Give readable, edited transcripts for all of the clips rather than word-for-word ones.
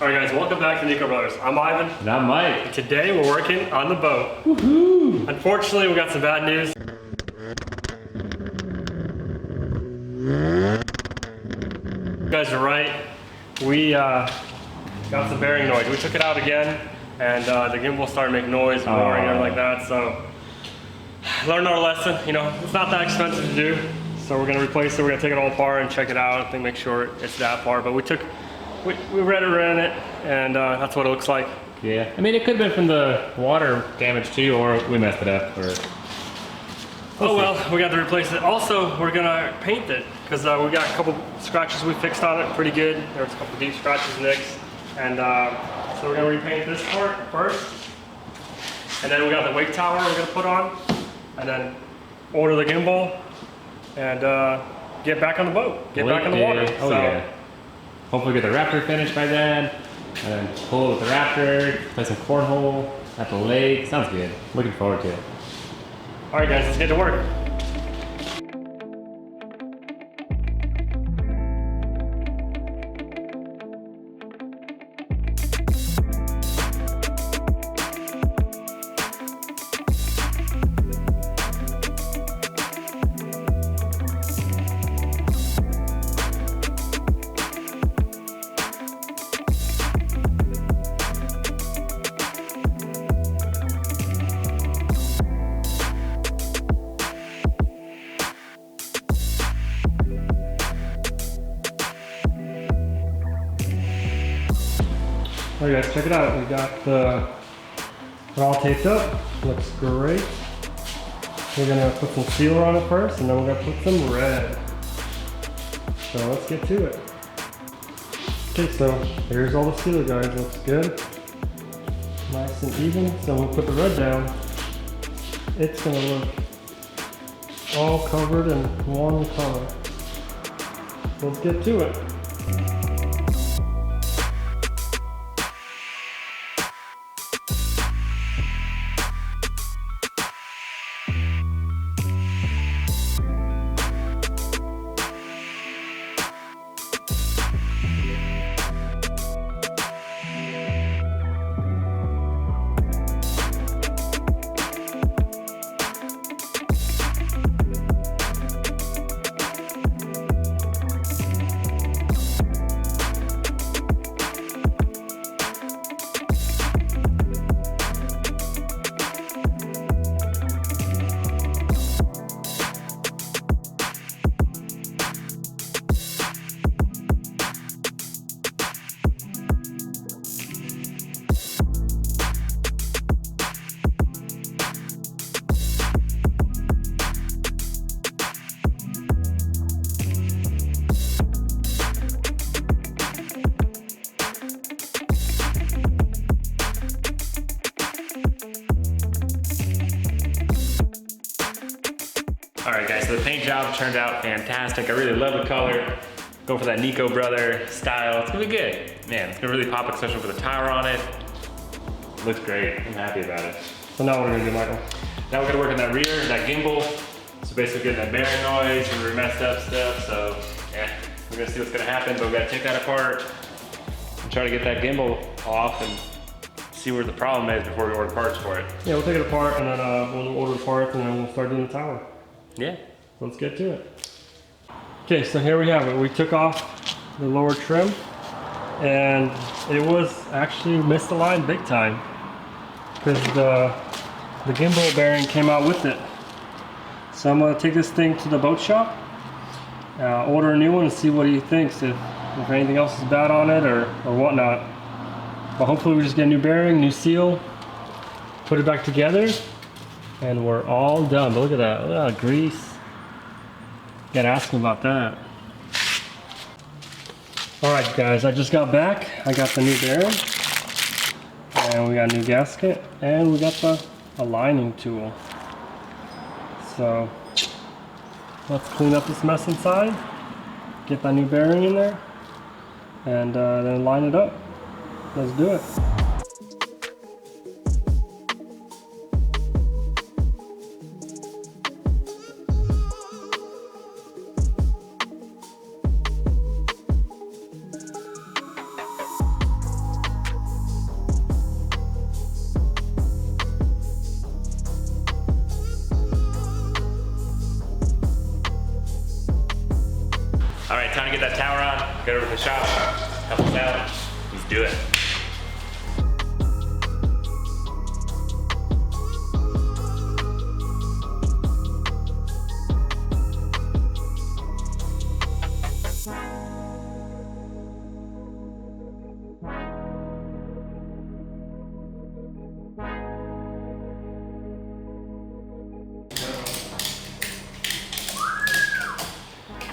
Alright guys, welcome back to Nico Brothers. I'm Ivan. And I'm Mike. And today we're working on the boat. Woohoo! Unfortunately, we got some bad news. You guys are right. We got some bearing noise. We took it out again, and the gimbal started making noise, roaring, and everything like that. So, learned our lesson. You know, it's not that expensive to do. So we're gonna replace it. We're gonna take it all apart and check it out and make sure it's that far. But we read it, and that's what it looks like. Yeah, I mean, it could have been from the water damage too, or we messed it up. Or oh well, we got to replace it. Also, we're gonna paint it because we got a couple scratches we fixed on it, pretty good. There was a couple deep scratches, nicks, and so we're gonna repaint this part first, and then we got the wake tower we're gonna put on, and then order the gimbal and get back on the boat, get back on the water. Oh yeah. Hopefully get the Raptor finished by then, and then pull with the Raptor, play some cornhole at the lake. Sounds good. Looking forward to it. All right guys, let's get to work. Alright guys, check it out. We got it all taped up. Looks great. We're gonna put some sealer on it first, and then we're gonna put some red. So let's get to it. Okay, so here's all the sealer, guys. Looks good. Nice and even. So we'll put the red down. It's gonna look all covered in one color. Let's get to it. Alright guys, so the paint job turned out fantastic. I really love the color. Go for that Nico brother style. It's gonna be good. Man, it's gonna really pop, especially with the tower on it. Looks great. I'm happy about it. So now what are we gonna do, Michael? Now we're gonna work on that rear, that gimbal. So basically getting that bearing noise and we messed up stuff. So yeah, we're gonna see what's gonna happen, but we gotta take that apart and try to get that gimbal off and see where the problem is before we order parts for it. Yeah, we'll take it apart and then we'll order the parts and then we'll start doing the tower. Yeah. Let's get to it. Okay, so here we have it. We took off the lower trim and it was actually misaligned big time because the gimbal bearing came out with it. So I'm gonna take this thing to the boat shop, order a new one and see what he thinks, if anything else is bad on it or whatnot. But hopefully we just get a new bearing, new seal, put it back together, and we're all done. But look at that, grease. Gotta ask him about that. All right guys, I just got back. I got the new bearing, and we got a new gasket, and we got the aligning tool. So let's clean up this mess inside, get that new bearing in there, and then line it up. Let's do it. get that tower on, get over to the shop, help us out. Let's do it.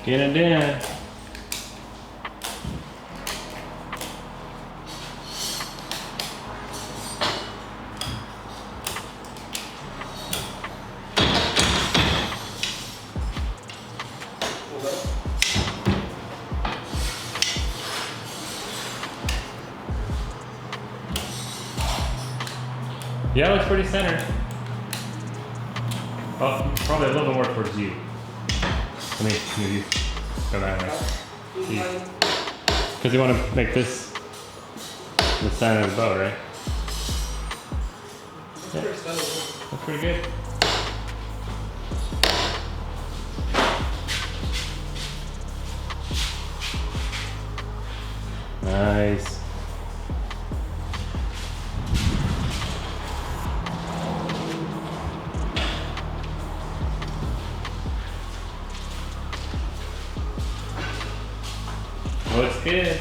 Get it in. Yeah, it looks pretty centered. Oh, probably a little bit more towards you. Let me move you. Go that way. Because you want to make this the center of the bow, right? Yeah. That's pretty good. Nice. Looks good.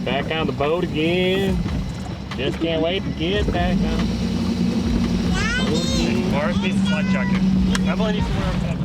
Back on the boat again. Just can't wait to get back on the boat again. Morris needs a life jacket. Evelyn needs to wear a jacket.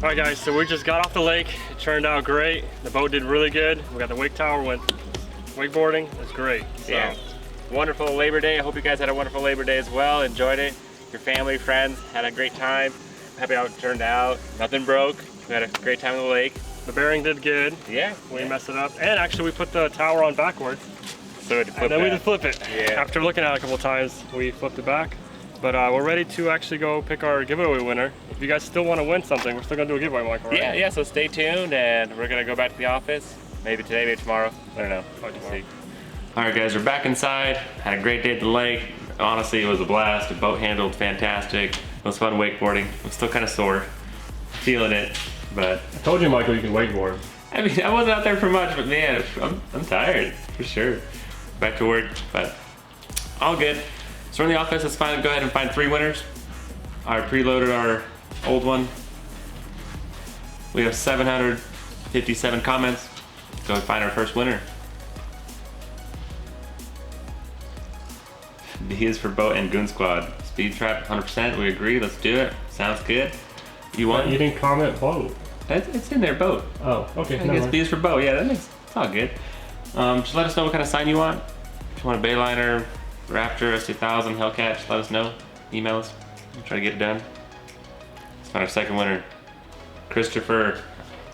Alright guys, so we just got off the lake. It turned out great. The boat did really good. We got the wake tower, went wakeboarding. It was great. So. Yeah. Wonderful Labor Day. I hope you guys had a wonderful Labor Day as well. Enjoyed it. Your family, friends, had a great time. Happy how it turned out. Nothing broke. We had a great time on the lake. The bearing did good. Yeah. We messed it up. And actually we put the tower on backwards. So we had to flip and then that. we just flip it. Yeah. After looking at it a couple times, we flipped it back. But we're ready to actually go pick our giveaway winner. If you guys still want to win something, we're still going to do a giveaway, Michael, right? Yeah, so stay tuned and we're going to go back to the office. Maybe today, maybe tomorrow. I don't know. Probably We'll tomorrow. see. All right, guys, we're back inside. Had a great day at the lake. Honestly, it was a blast. The boat handled fantastic. It was fun wakeboarding. I'm still kind of sore, feeling it, but. I told you, Michael, you can wakeboard. I mean, I wasn't out there for much, but man, I'm tired, for sure. Back to work, but all good. So we're in the office, let's go ahead and find 3 winners. I preloaded our old one. We have 757 comments. Let's go and find our first winner. B is for boat and Goonzquad. Speed trap, 100%, we agree, let's do it. Sounds good. You won? You didn't comment boat. It's in there, boat. Oh, okay. I guess B is for boat, yeah, it's all good. Just let us know what kind of sign you want. If you want a Bayliner, Raptor, ST1000, Hellcat, just let us know. Email us, we'll try to get it done. Let's find our second winner. Christopher,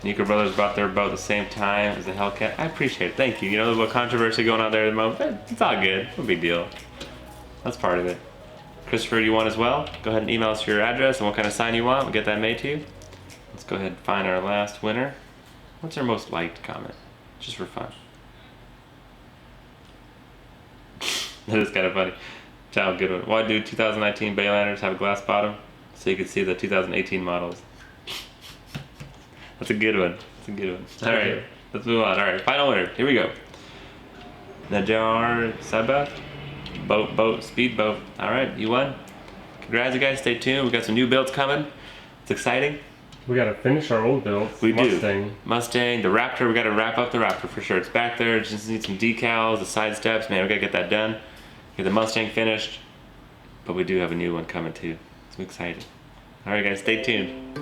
Nico Brothers bought their boat at the same time as the Hellcat. I appreciate it, thank you. You know, there's a little controversy going on there at the moment, but it's all good, no big deal. That's part of it. Christopher, you want as well? Go ahead and email us your address and what kind of sign you want. We'll get that made to you. Let's go ahead and find our last winner. What's our most liked comment? Just for fun. That is kind of funny. Child, good one. Why do 2019 Bayliners have a glass bottom? So you can see the 2018 models. That's a good one. That's a good one. All right, let's move on. All right, final winner. Here we go. Najar Sabat. Boat, speedboat. All right, you won. Congrats, you guys. Stay tuned. We got some new builds coming. It's exciting. We gotta finish our old builds. We Mustang. do. Mustang, the Raptor. We gotta wrap up the Raptor for sure. It's back there. Just need some decals, the side steps. Man, we gotta get that done. Get the Mustang finished. But we do have a new one coming too. So I'm excited. All right, guys, stay tuned.